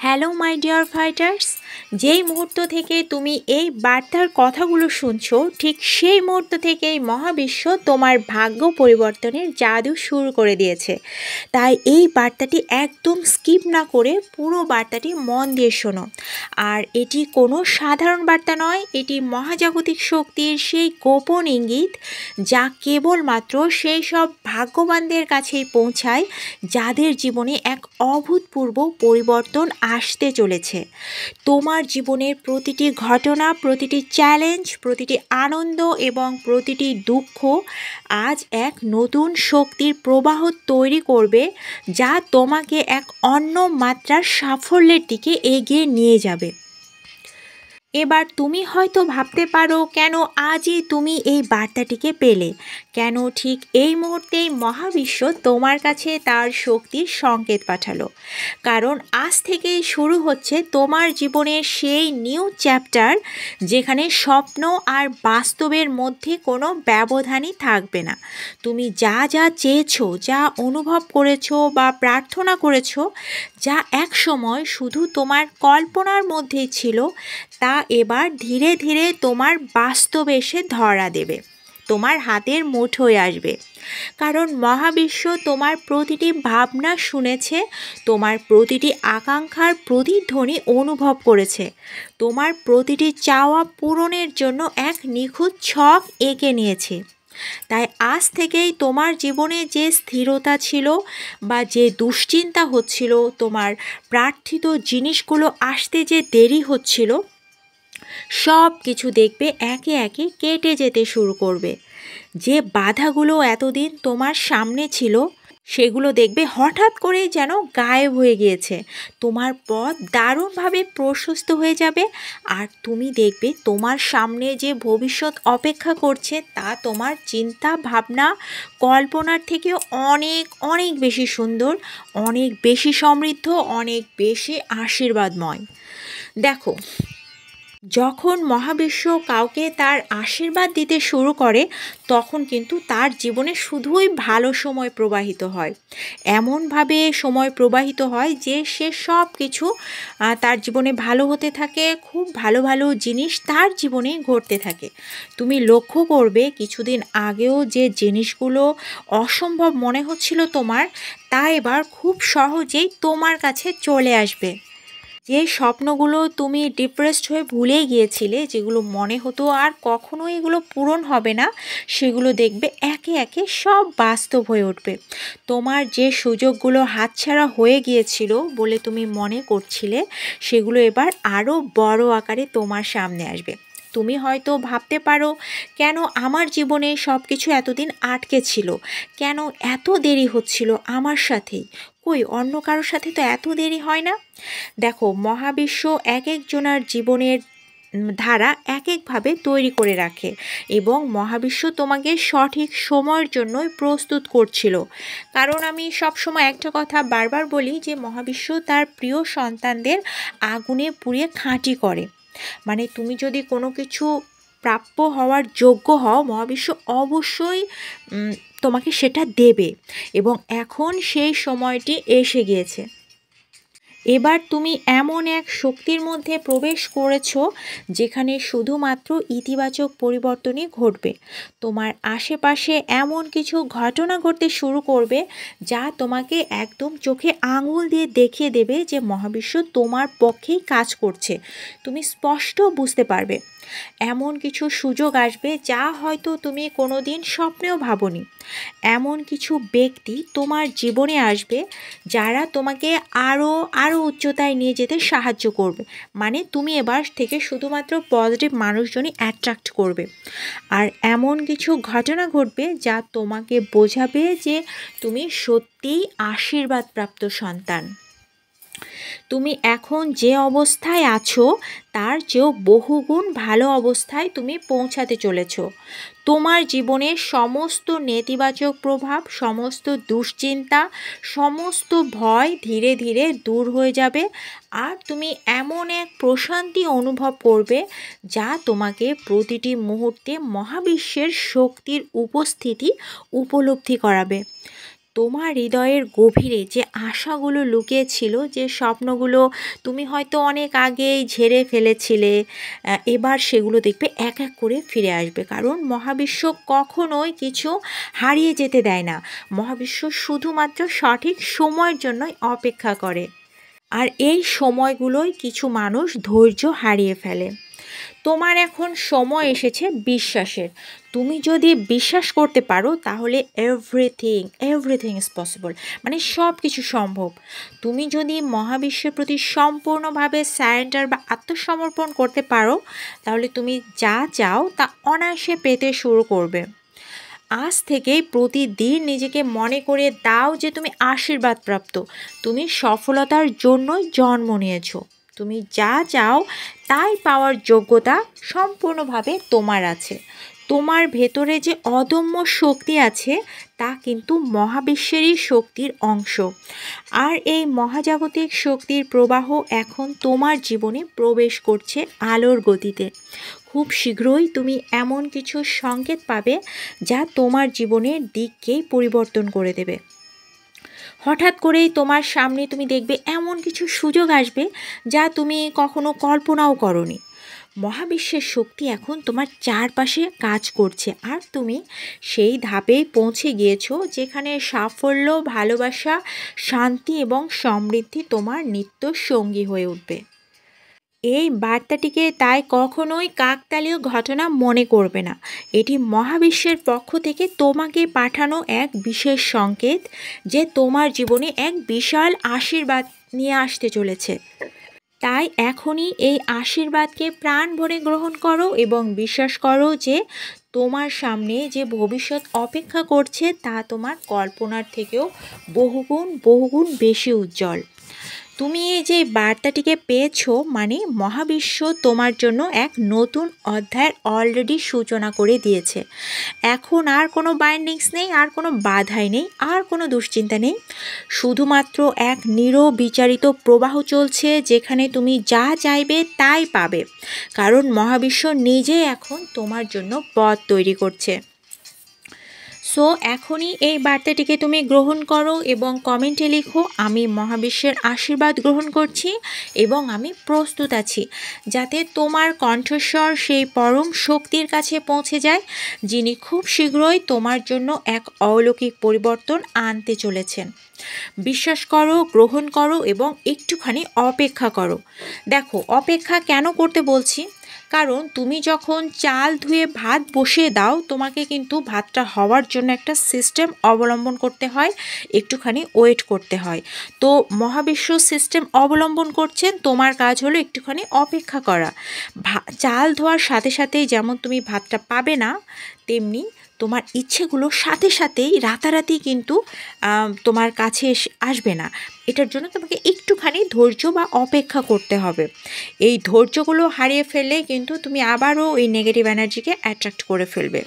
Hello my dear fighters, যেই মুহূর্ত থেকে তুমি এই বার্তার কথাগুলো শুনছো ঠিক সেই মুহূর্ত থেকেই মহাবিশ্ব তোমার ভাগ্য পরিবর্তনের জাদু শুরু করে দিয়েছে। তাই এই বার্তাটি একদম স্কিপ না করে পুরো বার্তাটি মন দিয়ে শোনো। আর এটি কোনো সাধারণ বার্তা নয়, এটি মহাজাগতিক শক্তির সেই গোপন ইঙ্গিত যা কেবলমাত্র সেই সব ভাগ্যবানদের কাছেই পৌঁছায় যাদের জীবনে এক অভূতপূর্ব পরিবর্তন আসতে চলেছে। তোমার জীবনের প্রতিটি ঘটনা, প্রতিটি চ্যালেঞ্জ, প্রতিটি আনন্দ এবং প্রতিটি দুঃখ আজ এক নতুন শক্তির প্রবাহ তৈরি করবে যা তোমাকে এক অন্য মাত্রার সাফল্যের দিকে এগিয়ে নিয়ে যাবে। এবার তুমি হয়তো ভাবতে পারো, কেন আজই তুমি এই বার্তাটিকে পেলে? কেন ঠিক এই মুহূর্তেই মহাবিশ্ব তোমার কাছে তার শক্তির সংকেত পাঠালো? কারণ আজ থেকেই শুরু হচ্ছে তোমার জীবনের সেই নিউ চ্যাপ্টার, যেখানে স্বপ্ন আর বাস্তবের মধ্যে কোনো ব্যবধানই থাকবে না। তুমি যা যা চেয়েছো, যা অনুভব করেছো বা প্রার্থনা করেছো, যা এক সময় শুধু তোমার কল্পনার মধ্যেই ছিল, তা এবার ধীরে ধীরে তোমার বাস্তবে এসে ধরা দেবে, তোমার হাতের মুঠোয় আসবে। কারণ মহাবিশ্ব তোমার প্রতিটি ভাবনা শুনেছে, তোমার প্রতিটি আকাঙ্ক্ষার প্রতিধ্বনি অনুভব করেছে, তোমার প্রতিটি চাওয়া পূরণের জন্য এক নিখুঁত ছক এঁকে নিয়েছে। তাই আজ থেকেই তোমার জীবনে যে স্থিরতা ছিল বা যে দুশ্চিন্তা হচ্ছিল, তোমার প্রার্থিত জিনিসগুলো আসতে যে দেরি হচ্ছিল, সব কিছু দেখবে একে একে কেটে যেতে শুরু করবে। যে বাধাগুলো এতদিন তোমার সামনে ছিল, সেগুলো দেখবে হঠাৎ করে যেন গায়েব হয়ে গিয়েছে। তোমার পথ দারুণভাবে প্রশস্ত হয়ে যাবে, আর তুমি দেখবে তোমার সামনে যে ভবিষ্যৎ অপেক্ষা করছে তা তোমার চিন্তা ভাবনা কল্পনার থেকে অনেক অনেক বেশি সুন্দর, অনেক বেশি সমৃদ্ধ, অনেক বেশি আশীর্বাদময়। দেখো, যখন মহাবিশ্ব কাউকে তার আশীর্বাদ দিতে শুরু করে, তখন কিন্তু তার জীবনে শুধুই ভালো সময় প্রবাহিত হয়। এমনভাবে সময় প্রবাহিত হয় যে সে সব কিছু তার জীবনে ভালো হতে থাকে, খুব ভালো ভালো জিনিস তার জীবনে ঘটতে থাকে। তুমি লক্ষ্য করবে, কিছুদিন আগেও যে জিনিসগুলো অসম্ভব মনে হচ্ছিল তোমার, তা এবার খুব সহজেই তোমার কাছে চলে আসবে। যে স্বপ্নগুলো তুমি ডিপ্রেসড হয়ে ভুলে গিয়েছিলে, যেগুলো মনে হতো আর কখনোই এগুলো পূরণ হবে না, সেগুলো দেখবে একে একে সব বাস্তব হয়ে উঠবে। তোমার যে সুযোগগুলো হাতছাড়া হয়ে গিয়েছিল বলে তুমি মনে করছিলে, সেগুলো এবার আরও বড় আকারে তোমার সামনে আসবে। তুমি হয়তো ভাবতে পারো, কেন আমার জীবনে সব কিছু এতদিন আটকে ছিল, কেন এত দেরি হচ্ছিল আমার সাথেই? কই, অন্য কারোর সাথে তো এত দেরি হয় না। দেখো, মহাবিশ্ব এক একজনার জীবনের ধারা এক একভাবে তৈরি করে রাখে, এবং মহাবিশ্ব তোমাকে সঠিক সময়ের জন্যই প্রস্তুত করছিল। কারণ আমি সব সময় একটা কথা বারবার বলি যে মহাবিশ্ব তার প্রিয় সন্তানদের আগুনে পুড়িয়ে খাঁটি করে। মানে তুমি যদি কোনো কিছু প্রাপ্য হওয়ার যোগ্য হও, মহাবিশ্ব অবশ্যই তোমাকে সেটা দেবে, এবং এখন সেই সময়টি এসে গিয়েছে। এবার তুমি এমন এক শক্তির মধ্যে প্রবেশ করেছো যেখানে শুধুমাত্র ইতিবাচক পরিবর্তনই ঘটবে। তোমার আশেপাশে এমন কিছু ঘটনা ঘটতে শুরু করবে যা তোমাকে একদম চোখে আঙুল দিয়ে দেখিয়ে দেবে যে মহাবিশ্ব তোমার পক্ষেই কাজ করছে। তুমি স্পষ্ট বুঝতে পারবে। এমন কিছু সুযোগ আসবে যা হয়তো তুমি কোনো দিন স্বপ্নেও ভাবোনি। এমন কিছু ব্যক্তি তোমার জীবনে আসবে যারা তোমাকে আরও আরও উচ্চতায় নিয়ে যেতে সাহায্য করবে। মানে তুমি এবার থেকে শুধুমাত্র পজিটিভ মানুষজনই অ্যাট্রাক্ট করবে। আর এমন কিছু ঘটনা ঘটবে যা তোমাকে বোঝাবে যে তুমি সত্যিই আশীর্বাদপ্রাপ্ত সন্তান। তুমি এখন যে অবস্থায় আছো তার চেয়েও বহুগুণ ভালো অবস্থায় তুমি পৌঁছাতে চলেছো। তোমার জীবনের সমস্ত নেতিবাচক প্রভাব, সমস্ত দুশ্চিন্তা, সমস্ত ভয় ধীরে ধীরে দূর হয়ে যাবে, আর তুমি এমন এক প্রশান্তি অনুভব করবে যা তোমাকে প্রতিটি মুহূর্তে মহাবিশ্বের শক্তির উপস্থিতি উপলব্ধি করাবে। তোমার হৃদয়ের গভীরে যে আশাগুলো লুকিয়ে ছিল, যে স্বপ্নগুলো তুমি হয়তো অনেক আগেই ঝেড়ে ফেলেছিলে, এবার সেগুলো দেখবে এক এক করে ফিরে আসবে। কারণ মহাবিশ্ব কখনোই কিছু হারিয়ে যেতে দেয় না। মহাবিশ্ব শুধুমাত্র সঠিক সময়ের জন্যই অপেক্ষা করে। আর এই সময়গুলোই কিছু মানুষ ধৈর্য হারিয়ে ফেলে। তোমার এখন সময় এসেছে বিশ্বাসের। তুমি যদি বিশ্বাস করতে পারো তাহলে এভরিথিং এভরিথিং ইজ পসিবল, মানে সব কিছু সম্ভব। তুমি যদি মহাবিশ্বের প্রতি সম্পূর্ণভাবে স্যারেন্ডার বা আত্মসমর্পণ করতে পারো, তাহলে তুমি যা চাও তা অনায়াসে পেতে শুরু করবে। আজ থেকেই প্রতিদিন নিজেকে মনে করে দাও যে তুমি আশীর্বাদপ্রাপ্ত। তুমি সফলতার জন্যই জন্ম নিয়েছো। তুমি যা চাও তাই পাওয়ার যোগ্যতা সম্পূর্ণভাবে তোমার আছে। তোমার ভেতরে যে অদম্য শক্তি আছে তা কিন্তু মহাবিশ্বেরই শক্তির অংশ। আর এই মহাজাগতিক শক্তির প্রবাহ এখন তোমার জীবনে প্রবেশ করছে আলোর গতিতে। খুব শীঘ্রই তুমি এমন কিছু সংকেত পাবে যা তোমার জীবনের দিককেই পরিবর্তন করে দেবে। হঠাৎ করেই তোমার সামনে তুমি দেখবে এমন কিছু সুযোগ আসবে যা তুমি কখনো কল্পনাও করনি। মহাবিশ্বের শক্তি এখন তোমার চারপাশে কাজ করছে, আর তুমি সেই ধাপেই পৌঁছে গিয়েছো যেখানে সাফল্য, ভালোবাসা, শান্তি এবং সমৃদ্ধি তোমার নিত্য সঙ্গী হয়ে উঠবে। এই বার্তাটিকে তাই কখনোই কাকতালীয় ঘটনা মনে করবে না। এটি মহাবিশ্বের পক্ষ থেকে তোমাকে পাঠানো এক বিশেষ সংকেত, যে তোমার জীবনে এক বিশাল আশীর্বাদ নিয়ে আসতে চলেছে। তাই এখনই এই আশীর্বাদকে প্রাণ ভরে গ্রহণ করো এবং বিশ্বাস করো যে তোমার সামনে যে ভবিষ্যৎ অপেক্ষা করছে তা তোমার কল্পনার থেকেও বহুগুণ বহুগুণ বেশি উজ্জ্বল। তুমি এই যে বার্তাটিকে পেয়েছো, মানে মহাবিশ্ব তোমার জন্য এক নতুন অধ্যায়ের অলরেডি সূচনা করে দিয়েছে। এখন আর কোনো বাইন্ডিংস নেই, আর কোনো বাধাই নেই, আর কোনো দুশ্চিন্তা নেই। শুধুমাত্র এক নিরবিচারিত প্রবাহ চলছে যেখানে তুমি যা চাইবে তাই পাবে। কারণ মহাবিশ্ব নিজে এখন তোমার জন্য পথ তৈরি করছে। সো এখনই এই বার্তাটিকে তুমি গ্রহণ করো এবং কমেন্টে লিখো, আমি মহাবিশ্বের আশীর্বাদ গ্রহণ করছি এবং আমি প্রস্তুত আছি, যাতে তোমার কণ্ঠস্বর সেই পরম শক্তির কাছে পৌঁছে যায়, যিনি খুব শীঘ্রই তোমার জন্য এক অলৌকিক পরিবর্তন আনতে চলেছেন। বিশ্বাস করো, গ্রহণ করো এবং একটুখানি অপেক্ষা করো। দেখো, অপেক্ষা কেন করতে বলছি? কারণ তুমি যখন চাল ধুয়ে ভাত বসিয়ে দাও, তোমাকে কিন্তু ভাতটা হওয়ার জন্য একটা সিস্টেম অবলম্বন করতে হয়, একটুখানি ওয়েট করতে হয়। তো মহাবিশ্ব সিস্টেম অবলম্বন করছেন, তোমার কাজ হলো একটুখানি অপেক্ষা করা। চাল ধোয়ার সাথে সাথেই যেমন তুমি ভাতটা পাবে না, তেমনি তোমার ইচ্ছেগুলো সাথে সাথেই রাতারাতি কিন্তু তোমার কাছে আসবে না। এটার জন্য তোমাকে একটুখানি ধৈর্য বা অপেক্ষা করতে হবে। এই ধৈর্যগুলো হারিয়ে ফেললে কিন্তু তুমি আবারও এই নেগেটিভ এনার্জিকে অ্যাট্রাক্ট করে ফেলবে।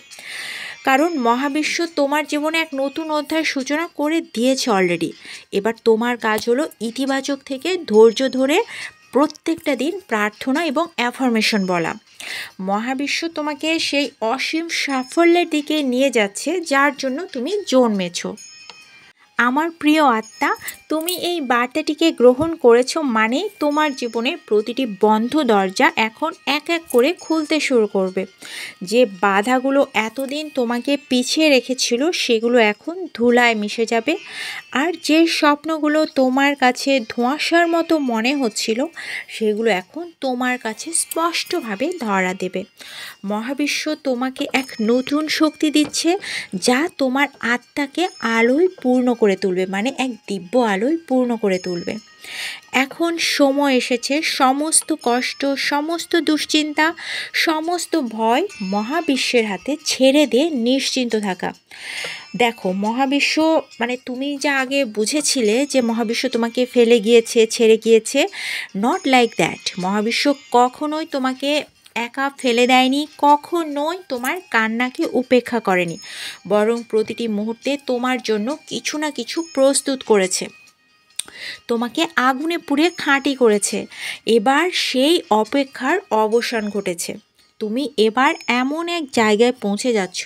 কারণ মহাবিশ্ব তোমার জীবনে এক নতুন অধ্যায়ের সূচনা করে দিয়েছে অলরেডি। এবার তোমার কাজ হলো ইতিবাচক থেকে ধৈর্য ধরে প্রত্যেকটা দিন প্রার্থনা এবং অ্যাফার্মেশন বলা। মহাবিশ্ব তোমাকে সেই অসীম সাফল্যের দিকে নিয়ে যাচ্ছে যার জন্য তুমি জন্মেছো। আমার প্রিয় আত্মা, তুমি এই বার্তাটিকে গ্রহণ করেছো, মানে তোমার জীবনের প্রতিটি বন্ধ দরজা এখন এক এক করে খুলতে শুরু করবে। যে বাধাগুলো এতদিন তোমাকে পিছিয়ে রেখেছিল সেগুলো এখন ধুলায় মিশে যাবে। আর যে স্বপ্নগুলো তোমার কাছে ধোঁয়াশার মতো মনে হচ্ছিল সেগুলো এখন তোমার কাছে স্পষ্টভাবে ধরা দেবে। মহাবিশ্ব তোমাকে এক নতুন শক্তি দিচ্ছে, যা তোমার আত্মাকে আলোয় পূর্ণ করে তুলবে, মানে এক দিব্য আলোয় পূর্ণ করে তুলবে। এখন সময় এসেছে সমস্ত কষ্ট, সমস্ত দুশ্চিন্তা, সমস্ত ভয় মহাবিশ্বের হাতে ছেড়ে দিয়ে নিশ্চিন্ত থাকা। দেখো, মহাবিশ্ব, মানে তুমি যা আগে বুঝেছিলে যে মহাবিশ্ব তোমাকে ফেলে গিয়েছে, ছেড়ে গিয়েছে, নট লাইক দ্যাট। মহাবিশ্ব কখনোই তোমাকে একা ফেলে দেয়নি, কখনোই তোমার কান্নাকে উপেক্ষা করেনি, বরং প্রতিটি মুহূর্তে তোমার জন্য কিছু না কিছু প্রস্তুত করেছে, তোমাকে আগুনে পুড়ে খাঁটি করেছে। এবার সেই অপেক্ষার অবসান ঘটেছে। তুমি এবার এমন এক জায়গায় পৌঁছে যাচ্ছ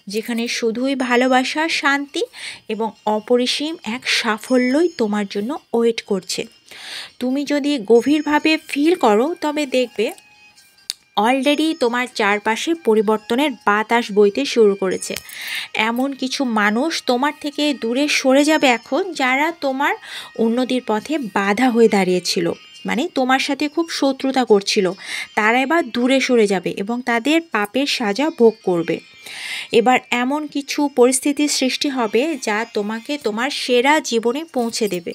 যেখানে শুধুই ভালোবাসা, শান্তি এবং অপরিসীম এক সাফল্যই তোমার জন্য ওয়েট করছে। তুমি যদি গভীরভাবে ফিল করো তবে দেখবে অলরেডি তোমার চারপাশে পরিবর্তনের বাতাস বইতে শুরু করেছে। এমন কিছু মানুষ তোমার থেকে দূরে সরে যাবে এখন, যারা তোমার উন্নতির পথে বাধা হয়ে দাঁড়িয়েছিল, মানে তোমার সাথে খুব শত্রুতা করছিল। তারা এবার দূরে সরে যাবে এবং তাদের পাপের সাজা ভোগ করবে। এবার এমন কিছু পরিস্থিতির সৃষ্টি হবে যা তোমাকে তোমার সেরা জীবনে পৌঁছে দেবে।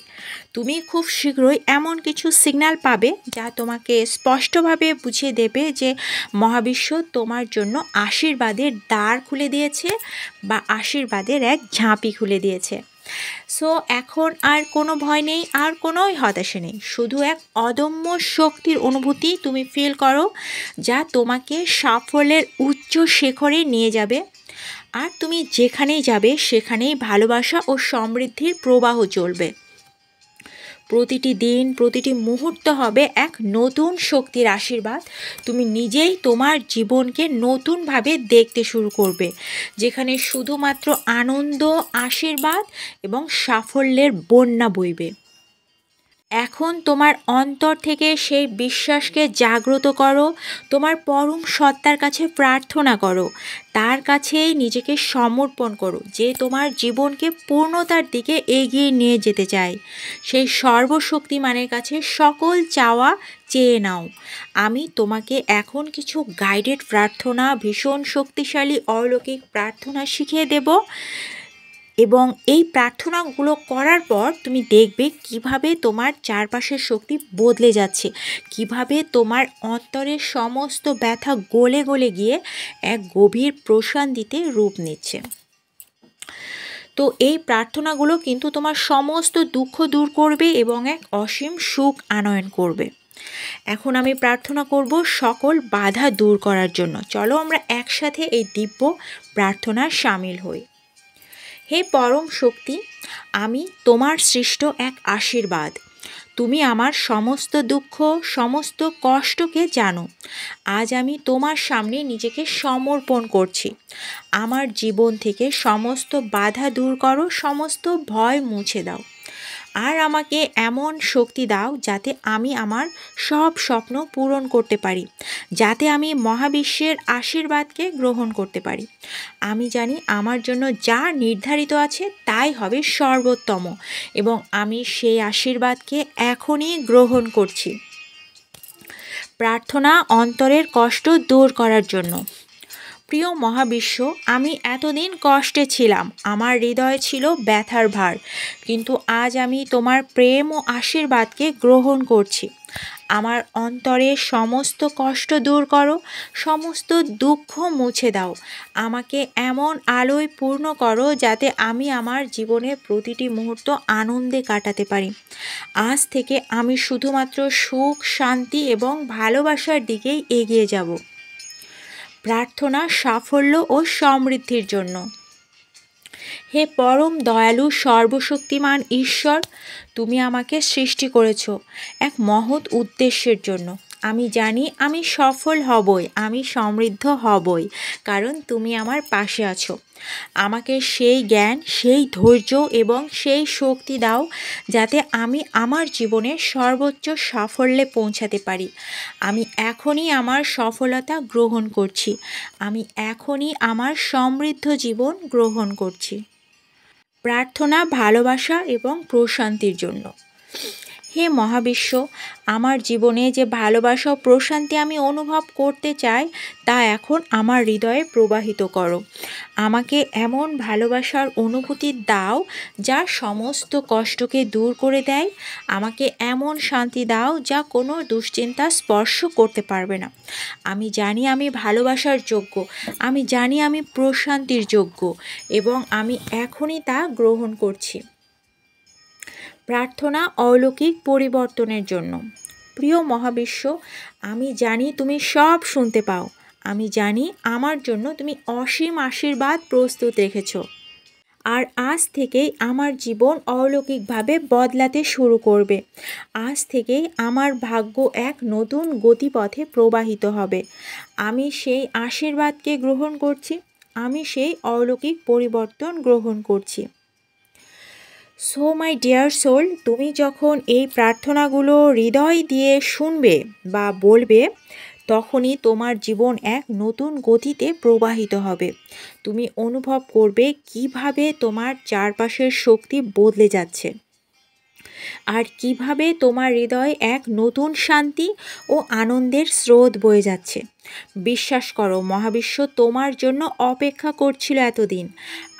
তুমি খুব শীঘ্রই এমন কিছু সিগন্যাল পাবে যা তোমাকে স্পষ্টভাবে বুঝিয়ে দেবে যে মহাবিশ্ব তোমার জন্য আশীর্বাদের দ্বার খুলে দিয়েছে বা আশীর্বাদের এক ঝাঁপি খুলে দিয়েছে। সো এখন আর কোনো ভয় নেই, আর কোনোই হতাশা নেই, শুধু এক অদম্য শক্তির অনুভূতি তুমি ফিল করো যা তোমাকে সাফল্যের উচ্চ শিখরে নিয়ে যাবে। আর তুমি যেখানেই যাবে সেখানেই ভালোবাসা ও সমৃদ্ধির প্রবাহ চলবে। প্রতিটি দিন, প্রতিটি মুহূর্ত হবে এক নতুন শক্তির আশীর্বাদ। তুমি নিজেই তোমার জীবনকে নতুনভাবে দেখতে শুরু করবে, যেখানে শুধুমাত্র আনন্দ, আশীর্বাদ এবং সাফল্যের বন্যা বইবে। এখন তোমার অন্তর থেকে সেই বিশ্বাসকে জাগ্রত করো, তোমার পরম সত্তার কাছে প্রার্থনা করো, তার কাছেই নিজেকে সমর্পণ করো যে তোমার জীবনকে পূর্ণতার দিকে এগিয়ে নিয়ে যেতে চায়। সেই সর্বশক্তিমানের কাছে সকল চাওয়া চেয়ে নাও। আমি তোমাকে এখন কিছু গাইডেড প্রার্থনা, ভীষণ শক্তিশালী অলৌকিক প্রার্থনা শিখিয়ে দেব, এবং এই প্রার্থনাগুলো করার পর তুমি দেখবে কিভাবে তোমার চারপাশের শক্তি বদলে যাচ্ছে, কিভাবে তোমার অন্তরের সমস্ত ব্যথা গলে গলে গিয়ে এক গভীর প্রশান্তিতে রূপ নিচ্ছে। তো এই প্রার্থনাগুলো কিন্তু তোমার সমস্ত দুঃখ দূর করবে এবং এক অসীম সুখ আনয়ন করবে। এখন আমি প্রার্থনা করব সকল বাধা দূর করার জন্য। চলো আমরা একসাথে এই দিব্য প্রার্থনায় সামিল হই। হে পরম শক্তি, আমি তোমার সৃষ্ট এক আশীর্বাদ। তুমি আমার সমস্ত দুঃখ, সমস্ত কষ্টকে জানো। আজ আমি তোমার সামনে নিজেকে সমর্পণ করছি। আমার জীবন থেকে সমস্ত বাধা দূর করো, সমস্ত ভয় মুছে দাও। আর আমাকে এমন শক্তি দাও যাতে আমি আমার সব স্বপ্ন পূরণ করতে পারি, যাতে আমি মহাবিশ্বের আশীর্বাদকে গ্রহণ করতে পারি। আমি জানি আমার জন্য যা নির্ধারিত আছে তাই হবে সর্বোত্তম, এবং আমি সেই আশীর্বাদকে এখনই গ্রহণ করছি। প্রার্থনা অন্তরের কষ্ট দূর করার জন্য। প্রিয় মহাবিশ্ব, আমি এতদিন কষ্টে ছিলাম, আমার হৃদয়ে ছিল ব্যথার ভার, কিন্তু আজ আমি তোমার প্রেম ও আশীর্বাদকে গ্রহণ করছি। আমার অন্তরের সমস্ত কষ্ট দূর করো, সমস্ত দুঃখ মুছে দাও। আমাকে এমন আলোয় পূর্ণ করো যাতে আমি আমার জীবনের প্রতিটি মুহূর্ত আনন্দে কাটাতে পারি। আজ থেকে আমি শুধুমাত্র সুখ, শান্তি এবং ভালোবাসার দিকেই এগিয়ে যাব। প্রার্থনা সাফল্য ও সমৃদ্ধির জন্য। হে পরম দয়ালু সর্বশক্তিমান ঈশ্বর, তুমি আমাকে সৃষ্টি করেছ এক মহৎ উদ্দেশ্যের জন্য। আমি জানি আমি সফল হবই, আমি সমৃদ্ধ হবই, কারণ তুমি আমার পাশে আছো। আমাকে সেই জ্ঞান, সেই ধৈর্য এবং সেই শক্তি দাও যাতে আমি আমার জীবনের সর্বোচ্চ সাফল্যে পৌঁছাতে পারি। আমি এখনই আমার সফলতা গ্রহণ করছি। আমি এখনই আমার সমৃদ্ধ জীবন গ্রহণ করছি। প্রার্থনা ভালোবাসা এবং প্রশান্তির জন্য। হে মহাবিশ্ব, আমার জীবনে যে ভালোবাসা ও প্রশান্তি আমি অনুভব করতে চাই তা এখন আমার হৃদয়ে প্রবাহিত করো। আমাকে এমন ভালোবাসার অনুভূতি দাও যা সমস্ত কষ্টকে দূর করে দেয়। আমাকে এমন শান্তি দাও যা কোনো দুশ্চিন্তা স্পর্শ করতে পারবে না। আমি জানি আমি ভালোবাসার যোগ্য, আমি জানি আমি প্রশান্তির যোগ্য, এবং আমি এখনই তা গ্রহণ করছি। প্রার্থনা অলৌকিক পরিবর্তনের জন্য। প্রিয় মহাবিশ্ব, আমি জানি তুমি সব শুনতে পাও। আমি জানি আমার জন্য তুমি অসীম আশীর্বাদ প্রস্তুত রেখেছ। আর আজ থেকেই আমার জীবন অলৌকিকভাবে বদলাতে শুরু করবে। আজ থেকেই আমার ভাগ্য এক নতুন গতিপথে প্রবাহিত হবে। আমি সেই আশীর্বাদকে গ্রহণ করছি। আমি সেই অলৌকিক পরিবর্তন গ্রহণ করছি। সো মাই ডিয়ার সোল, তুমি যখন এই প্রার্থনাগুলো হৃদয় দিয়ে শুনবে বা বলবে, তখনই তোমার জীবন এক নতুন গতিতে প্রবাহিত হবে। তুমি অনুভব করবে কিভাবে তোমার চারপাশের শক্তি বদলে যাচ্ছে, আর কিভাবে তোমার হৃদয়ে এক নতুন শান্তি ও আনন্দের স্রোত বয়ে যাচ্ছে। বিশ্বাস করো, মহাবিশ্ব তোমার জন্য অপেক্ষা করছিল এতদিন,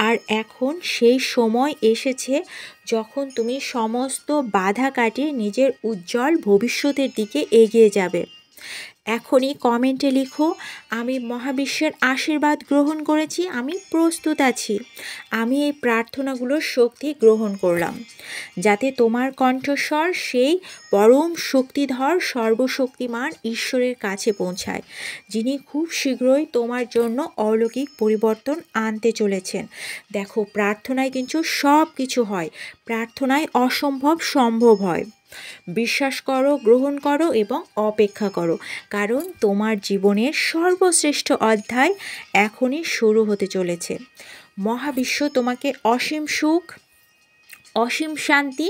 আর এখন সেই সময় এসেছে যখন তুমি সমস্ত বাধা কাটিয়ে নিজের উজ্জ্বল ভবিষ্যতের দিকে এগিয়ে যাবে। এখনই কমেন্টে লিখো, আমি মহাবিশ্বের আশীর্বাদ গ্রহণ করেছি, আমি প্রস্তুত আছি। আমি এই প্রার্থনাগুলোর শক্তি গ্রহণ করলাম, যাতে তোমার কণ্ঠস্বর সেই পরম শক্তিধর সর্বশক্তিমান ঈশ্বরের কাছে পৌঁছায়, যিনি খুব শীঘ্রই তোমার জন্য অলৌকিক পরিবর্তন আনতে চলেছেন। দেখো, প্রার্থনায় কিন্তু সব কিছু হয়। প্রার্থনায় অসম্ভব সম্ভব হয়। বিশ্বাস করো, গ্রহণ করো এবং অপেক্ষা করো, কারণ তোমার জীবনের সর্বশ্রেষ্ঠ অধ্যায় এখনই শুরু হতে চলেছে। মহাবিশ্ব তোমাকে অসীম সুখ, অসীম শান্তি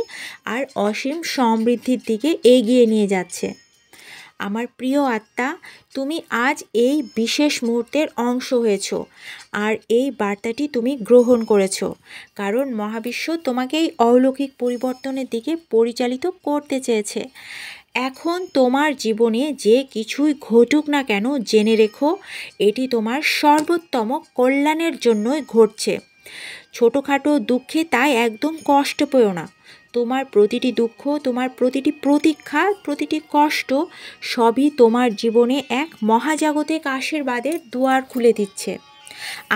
আর অসীম সমৃদ্ধির দিকে এগিয়ে নিয়ে যাচ্ছে। আমার প্রিয় আত্মা, তুমি আজ এই বিশেষ মুহূর্তের অংশ হয়েছ, আর এই বার্তাটি তুমি গ্রহণ করেছ, কারণ মহাবিশ্ব তোমাকে এই অলৌকিক পরিবর্তনের দিকে পরিচালিত করতে চেয়েছে। এখন তোমার জীবনে যে কিছুই ঘটুক না কেন, জেনে রেখো, এটি তোমার সর্বোত্তম কল্যাণের জন্যই ঘটছে। ছোটোখাটো দুঃখে তাই একদম কষ্ট পেও না। তোমার প্রতিটি দুঃখ, তোমার প্রতিটি প্রতীক্ষা, প্রতিটি কষ্ট সবই তোমার জীবনে এক মহাজাগতিক আশীর্বাদের দুয়ার খুলে দিচ্ছে।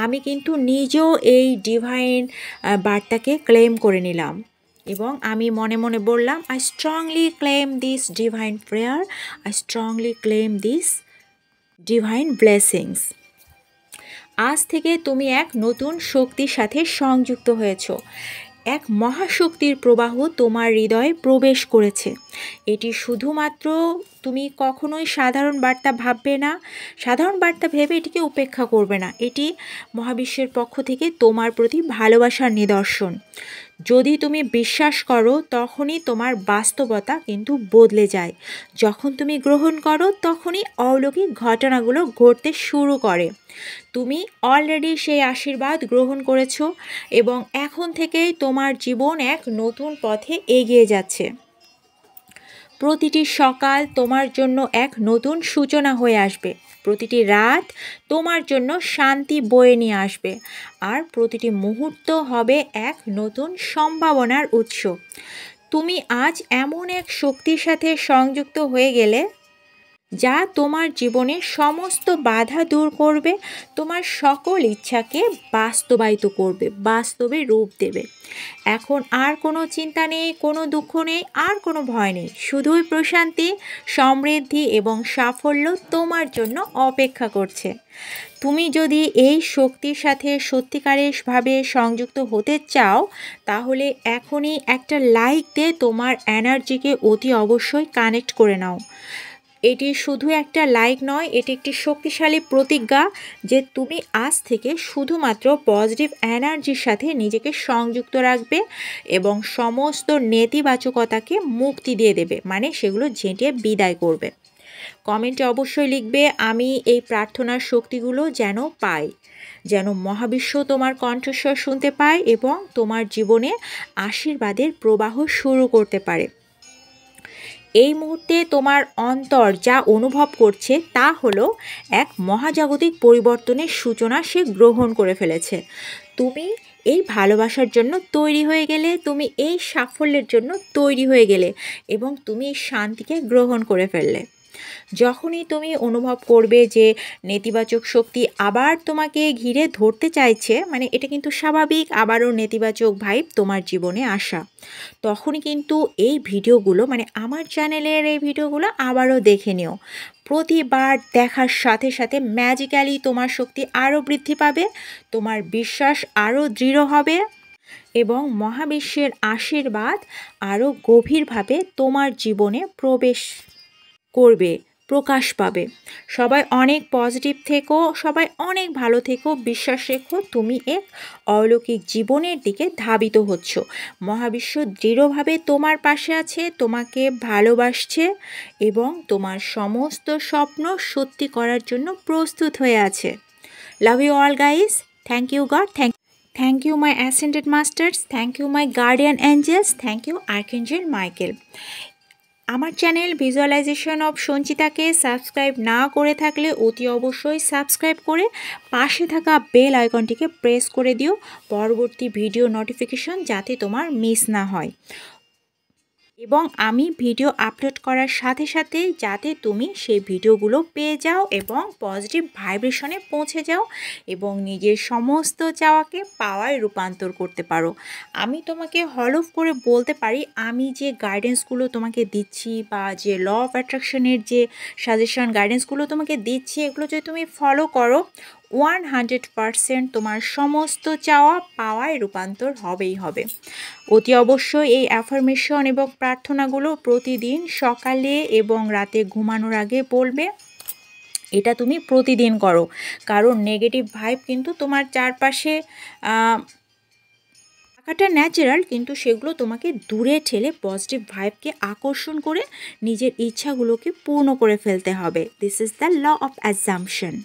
আমি কিন্তু নিজেও এই ডিভাইন বার্তাকে ক্লেম করে নিলাম, এবং আমি মনে মনে বললাম, I strongly claim this divine prayer, I strongly claim this divine blessings. আজ থেকে তুমি এক নতুন শক্তির সাথে সংযুক্ত হয়েছ। এক মহাশক্তির প্রবাহ তোমার হৃদয়ে প্রবেশ করেছে। এটি শুধুমাত্র, তুমি কখনোই সাধারণ বার্তা ভাববে না, সাধারণ বার্তা ভেবে এটিকে উপেক্ষা করবে না। এটি মহাবিশ্বের পক্ষ থেকে তোমার প্রতি ভালোবাসার নিদর্শন। যদি তুমি বিশ্বাস করো, তখনই তোমার বাস্তবতা কিন্তু বদলে যায়। যখন তুমি গ্রহণ করো, তখনই অলৌকিক ঘটনাগুলো ঘটতে শুরু করে। তুমি অলরেডি সেই আশীর্বাদ গ্রহণ করেছো, এবং এখন থেকেই তোমার জীবন এক নতুন পথে এগিয়ে যাচ্ছে। প্রতিটি সকাল তোমার জন্য এক নতুন সূচনা হয়ে আসবে। প্রতিটি রাত তোমার জন্য শান্তি বয়ে নিয়ে আসবে, আর প্রতিটি মুহূর্ত হবে এক নতুন সম্ভাবনার উৎস। তুমি আজ এমন এক শক্তির সাথে সংযুক্ত হয়ে গেলে, যা তোমার জীবনের সমস্ত বাধা দূর করবে, তোমার সকল ইচ্ছাকে বাস্তবায়িত করবে, বাস্তবে রূপ দেবে। এখন আর কোনো চিন্তা নেই, কোনো দুঃখ নেই, আর কোনো ভয় নেই। শুধুই প্রশান্তি, সমৃদ্ধি এবং সাফল্য তোমার জন্য অপেক্ষা করছে। তুমি যদি এই শক্তির সাথে সত্যিকারেরভাবে সংযুক্ত হতে চাও, তাহলে এখনই একটা লাইক দিয়ে তোমার এনার্জিকে অতি অবশ্যই কানেক্ট করে নাও। এটি শুধু একটা লাইক নয়, এটি একটি শক্তিশালী প্রতিজ্ঞা যে তুমি আজ থেকে শুধুমাত্র পজিটিভ এনার্জির সাথে নিজেকে সংযুক্ত রাখবে এবং সমস্ত নেতিবাচকতাকে মুক্তি দিয়ে দেবে, মানে সেগুলো ঝেঁটিয়ে বিদায় করবে। কমেন্টে অবশ্যই লিখবে, আমি এই প্রার্থনার শক্তিগুলো যেন পাই, যেন মহাবিশ্ব তোমার কণ্ঠস্বর শুনতে পায় এবং তোমার জীবনে আশীর্বাদের প্রবাহ শুরু করতে পারে। এই মুহূর্তে তোমার অন্তর যা অনুভব করছে তা হলো এক মহাজাগতিক পরিবর্তনের সূচনা সে গ্রহণ করে ফেলেছে। তুমি এই ভালোবাসার জন্য তৈরি হয়ে গেলে, তুমি এই সাফল্যের জন্য তৈরি হয়ে গেলে, এবং তুমি এই শান্তিকে গ্রহণ করে ফেললে। যখনই তুমি অনুভব করবে যে নেতিবাচক শক্তি আবার তোমাকে ঘিরে ধরতে চাইছে, মানে এটা কিন্তু স্বাভাবিক, আবারও নেতিবাচক ভাইব তোমার জীবনে আসা, তখনই কিন্তু এই ভিডিওগুলো, মানে আমার চ্যানেলের এই ভিডিওগুলো আবারও দেখে নিও। প্রতিবার দেখার সাথে সাথে ম্যাজিক্যালি তোমার শক্তি আরও বৃদ্ধি পাবে, তোমার বিশ্বাস আরও দৃঢ় হবে, এবং মহাবিশ্বের আশীর্বাদ আরও গভীরভাবে তোমার জীবনে প্রবেশ করবে, প্রকাশ পাবে। সবাই অনেক পজিটিভ থেকো, সবাই অনেক ভালো থেকো, বিশ্বাস রেখো তুমি এক অলৌকিক জীবনের দিকে ধাবিত হচ্ছ। মহাবিশ্ব দৃঢ়ভাবে তোমার পাশে আছে, তোমাকে ভালোবাসছে এবং তোমার সমস্ত স্বপ্ন সত্যি করার জন্য প্রস্তুত হয়ে আছে। Love you all guys. Thank you God, thank you my ascended masters, thank you my guardian angels, thank you archangel Michael. আমার চ্যানেল ভিজুয়ালাইজেশন অফ সঞ্চিতাকে সাবস্ক্রাইব না করে থাকলে অতি অবশ্যই সাবস্ক্রাইব করে পাশে থাকা বেল আইকনটিকে প্রেস করে দিও, পরবর্তী ভিডিও নোটিফিকেশন যাতে তোমার মিস না হয় এবং আমি ভিডিও আপলোড করার সাথে সাথে যাতে তুমি সেই ভিডিওগুলো পেয়ে যাও এবং পজিটিভ ভাইব্রেশনে পৌঁছে যাও এবং নিজের সমস্ত চাওয়াকে পাওয়ায় রূপান্তর করতে পারো। আমি তোমাকে হলফ করে বলতে পারি, আমি যে গাইডেন্সগুলো তোমাকে দিচ্ছি বা যে ল অফ অ্যাট্রাকশনের যে সাজেশন গাইডেন্সগুলো তোমাকে দিচ্ছি, এগুলো যদি তুমি ফলো করো 100% তোমার সমস্ত চাওয়া পাওয়ায় রূপান্তর হবেই হবে। অতি অবশ্যই এই অ্যাফার্মেশন এবং প্রার্থনাগুলো প্রতিদিন সকালে এবং রাতে ঘুমানোর আগে বলবে। এটা তুমি প্রতিদিন করো, কারণ নেগেটিভ ভাইব কিন্তু তোমার চারপাশে থাকাটা ন্যাচারাল, কিন্তু সেগুলো তোমাকে দূরে ঠেলে পজিটিভ ভাইবকে আকর্ষণ করে নিজের ইচ্ছাগুলোকে পূর্ণ করে ফেলতে হবে। This is the law of assumption.